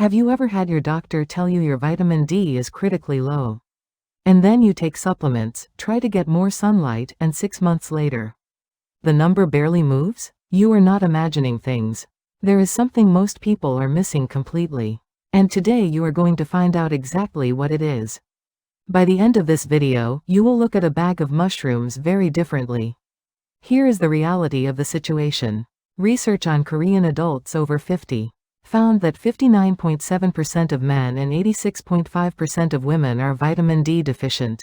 Have you ever had your doctor tell you your vitamin D is critically low? And then you take supplements, try to get more sunlight, and 6 months later, the number barely moves? You are not imagining things. There is something most people are missing completely. And today you are going to find out exactly what it is. By the end of this video, you will look at a bag of mushrooms very differently. Here is the reality of the situation. Research on Korean adults over 50 found that 59.7% of men and 86.5% of women are vitamin D deficient.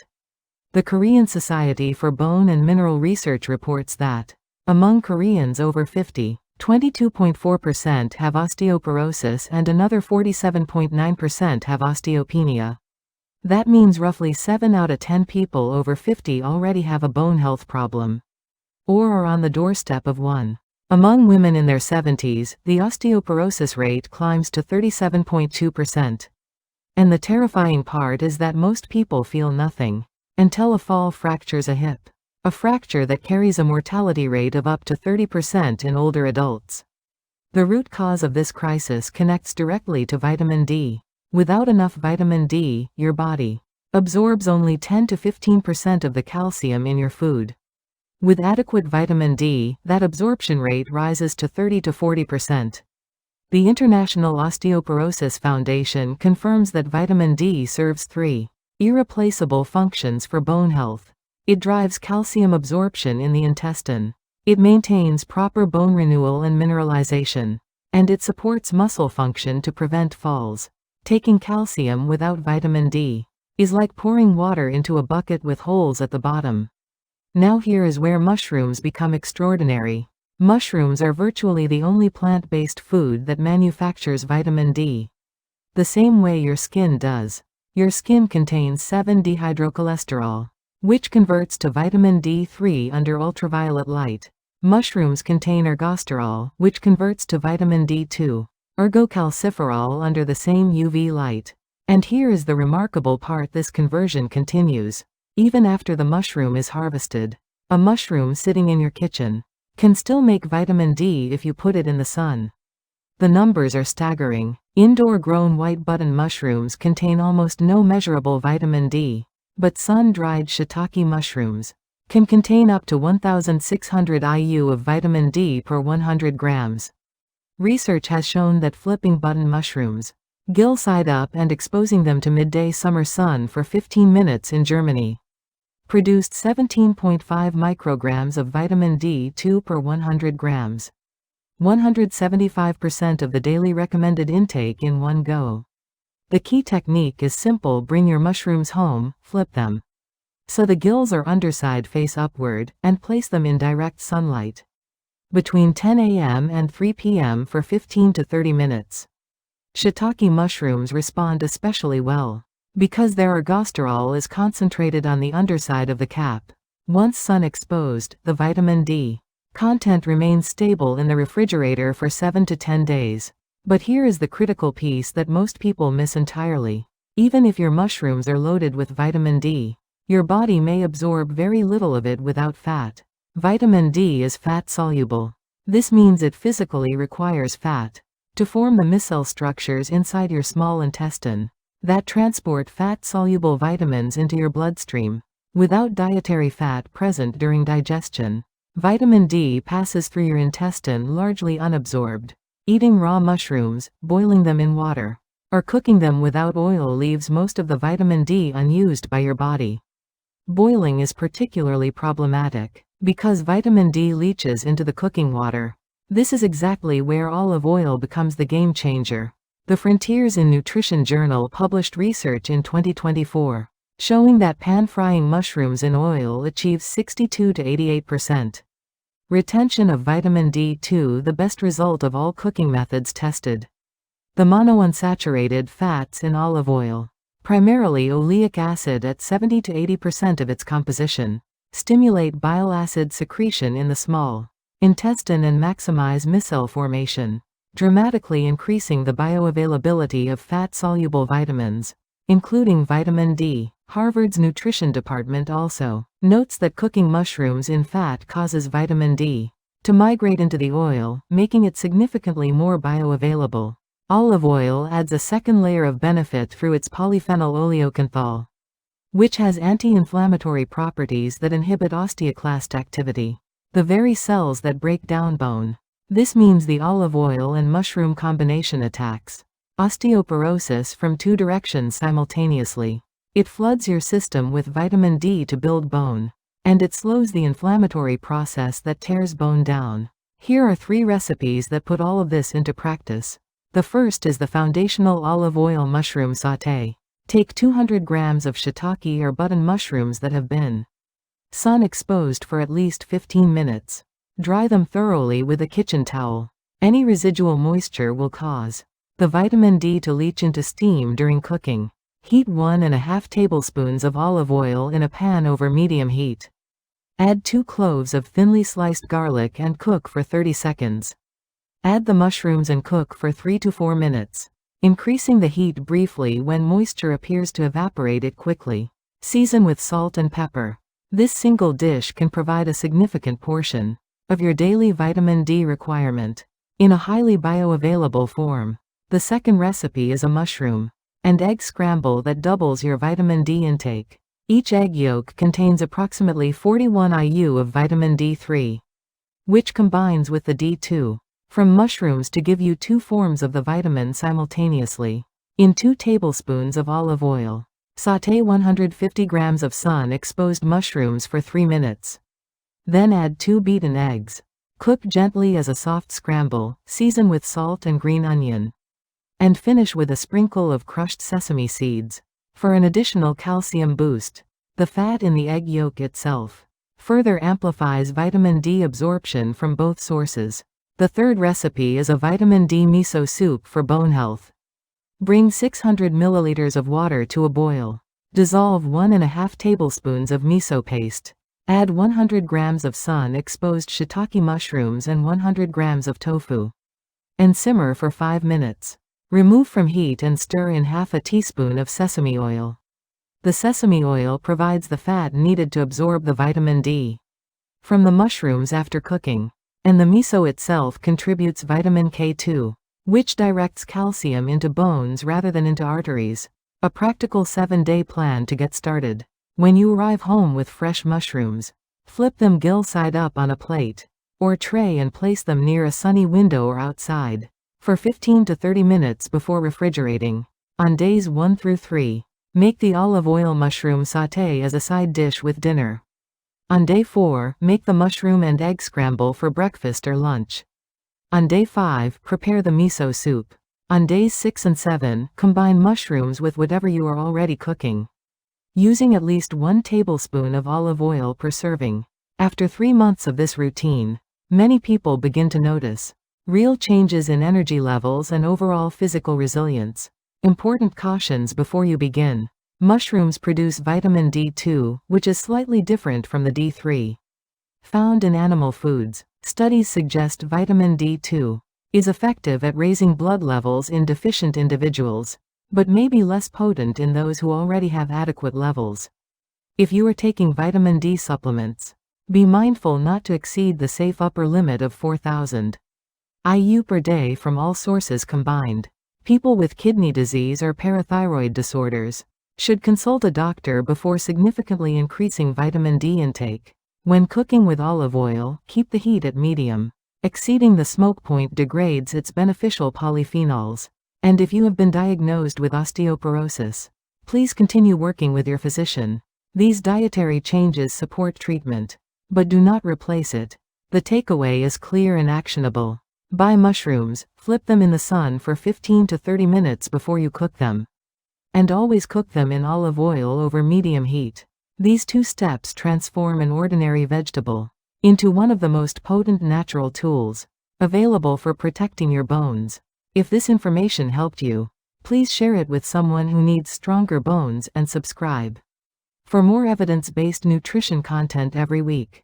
The Korean Society for Bone and Mineral Research reports that, among Koreans over 50, 22.4% have osteoporosis and another 47.9% have osteopenia. That means roughly 7 out of 10 people over 50 already have a bone health problem, or are on the doorstep of one. Among women in their 70s, the osteoporosis rate climbs to 37.2%. And the terrifying part is that most people feel nothing until a fall fractures a hip. A fracture that carries a mortality rate of up to 30% in older adults. The root cause of this crisis connects directly to vitamin D. Without enough vitamin D, your body absorbs only 10 to 15% of the calcium in your food. With adequate vitamin D, that absorption rate rises to 30 to 40%. The International Osteoporosis Foundation confirms that vitamin D serves 3 irreplaceable functions for bone health. It drives calcium absorption in the intestine. It maintains proper bone renewal and mineralization. And it supports muscle function to prevent falls. Taking calcium without vitamin D is like pouring water into a bucket with holes at the bottom. Now here is where mushrooms become extraordinary. Mushrooms are virtually the only plant-based food that manufactures vitamin D. The same way your skin does. Your skin contains 7-dehydrocholesterol, which converts to vitamin D3 under ultraviolet light. Mushrooms contain ergosterol, which converts to vitamin D2, ergocalciferol under the same UV light. And here is the remarkable part: this conversion continues even after the mushroom is harvested. A mushroom sitting in your kitchen can still make vitamin D if you put it in the sun. The numbers are staggering. Indoor-grown white button mushrooms contain almost no measurable vitamin D. But sun-dried shiitake mushrooms can contain up to 1,600 IU of vitamin D per 100 grams. Research has shown that flipping button mushrooms, gill side up, and exposing them to midday summer sun for 15 minutes in Germany produced 17.5 micrograms of vitamin D2 per 100 grams. 175% of the daily recommended intake in one go. The key technique is simple: bring your mushrooms home, flip them so the gills are underside face upward, and place them in direct sunlight between 10 a.m. and 3 p.m. for 15 to 30 minutes. Shiitake mushrooms respond especially well because their ergosterol is concentrated on the underside of the cap. Once sun exposed, the vitamin D content remains stable in the refrigerator for 7 to 10 days. But here is the critical piece that most people miss entirely. Even if your mushrooms are loaded with vitamin D, your body may absorb very little of it without fat. Vitamin D is fat-soluble. This means it physically requires fat to form the micelle structures inside your small intestine that transport fat-soluble vitamins into your bloodstream. Without dietary fat present during digestion, vitamin D passes through your intestine largely unabsorbed. Eating raw mushrooms, boiling them in water, or cooking them without oil leaves most of the vitamin D unused by your body. Boiling is particularly problematic because vitamin D leaches into the cooking water. This is exactly where olive oil becomes the game changer. The Frontiers in Nutrition journal published research in 2024 showing that pan-frying mushrooms in oil achieves 62 to 88% retention of vitamin D2, the best result of all cooking methods tested. The monounsaturated fats in olive oil, primarily oleic acid at 70 to 80% of its composition, stimulate bile acid secretion in the small intestine and maximize micelle formation, dramatically increasing the bioavailability of fat-soluble vitamins, including vitamin D. Harvard's nutrition department also notes that cooking mushrooms in fat causes vitamin D to migrate into the oil, making it significantly more bioavailable. Olive oil adds a second layer of benefit through its polyphenol oleocanthal, which has anti-inflammatory properties that inhibit osteoclast activity, the very cells that break down bone. This means the olive oil and mushroom combination attacks osteoporosis from two directions simultaneously. It floods your system with vitamin D to build bone, and it slows the inflammatory process that tears bone down. Here are 3 recipes that put all of this into practice. The first is the foundational olive oil mushroom sauté. Take 200 grams of shiitake or button mushrooms that have been sun exposed for at least 15 minutes. Dry them thoroughly with a kitchen towel. Any residual moisture will cause the vitamin D to leach into steam during cooking. Heat 1½ tablespoons of olive oil in a pan over medium heat. Add 2 cloves of thinly sliced garlic and cook for 30 seconds. Add the mushrooms and cook for 3 to 4 minutes, increasing the heat briefly. When moisture appears to evaporate, it quickly season with salt and pepper. This single dish can provide a significant portion of your daily vitamin D requirement in a highly bioavailable form. The second recipe is a mushroom and egg scramble that doubles your vitamin D intake. Each egg yolk contains approximately 41 IU of vitamin D3, which combines with the D2 from mushrooms to give you 2 forms of the vitamin simultaneously. In 2 tablespoons of olive oil, sauté 150 grams of sun-exposed mushrooms for 3 minutes. Then add 2 beaten eggs. Cook gently as a soft scramble, season with salt and green onion, and finish with a sprinkle of crushed sesame seeds for an additional calcium boost. The fat in the egg yolk itself further amplifies vitamin D absorption from both sources. The third recipe is a vitamin D miso soup for bone health. Bring 600 milliliters of water to a boil. Dissolve 1½ tablespoons of miso paste. Add 100 grams of sun-exposed shiitake mushrooms and 100 grams of tofu, and simmer for 5 minutes. Remove from heat and stir in half a teaspoon of sesame oil. The sesame oil provides the fat needed to absorb the vitamin D from the mushrooms after cooking, and the miso itself contributes vitamin K2, which directs calcium into bones rather than into arteries. A practical 7-day plan to get started. When you arrive home with fresh mushrooms, flip them gill side up on a plate or tray and place them near a sunny window or outside for 15 to 30 minutes before refrigerating. On days 1 through 3, make the olive oil mushroom sauté as a side dish with dinner. On day 4, make the mushroom and egg scramble for breakfast or lunch. On day 5, prepare the miso soup. On days 6 and 7, combine mushrooms with whatever you are already cooking, using at least 1 tablespoon of olive oil per serving. After 3 months of this routine, many people begin to notice real changes in energy levels and overall physical resilience. Important cautions before you begin. Mushrooms produce vitamin D2, which is slightly different from the D3 found in animal foods. Studies suggest vitamin D2 is effective at raising blood levels in deficient individuals, but may be less potent in those who already have adequate levels. If you are taking vitamin D supplements, be mindful not to exceed the safe upper limit of 4,000 IU per day from all sources combined. People with kidney disease or parathyroid disorders should consult a doctor before significantly increasing vitamin D intake. When cooking with olive oil, keep the heat at medium. Exceeding the smoke point degrades its beneficial polyphenols. And if you have been diagnosed with osteoporosis, please continue working with your physician. These dietary changes support treatment, but do not replace it. The takeaway is clear and actionable. Buy mushrooms, flip them in the sun for 15 to 30 minutes before you cook them, and always cook them in olive oil over medium heat. These 2 steps transform an ordinary vegetable into one of the most potent natural tools available for protecting your bones. If this information helped you, please share it with someone who needs stronger bones and subscribe for more evidence-based nutrition content every week.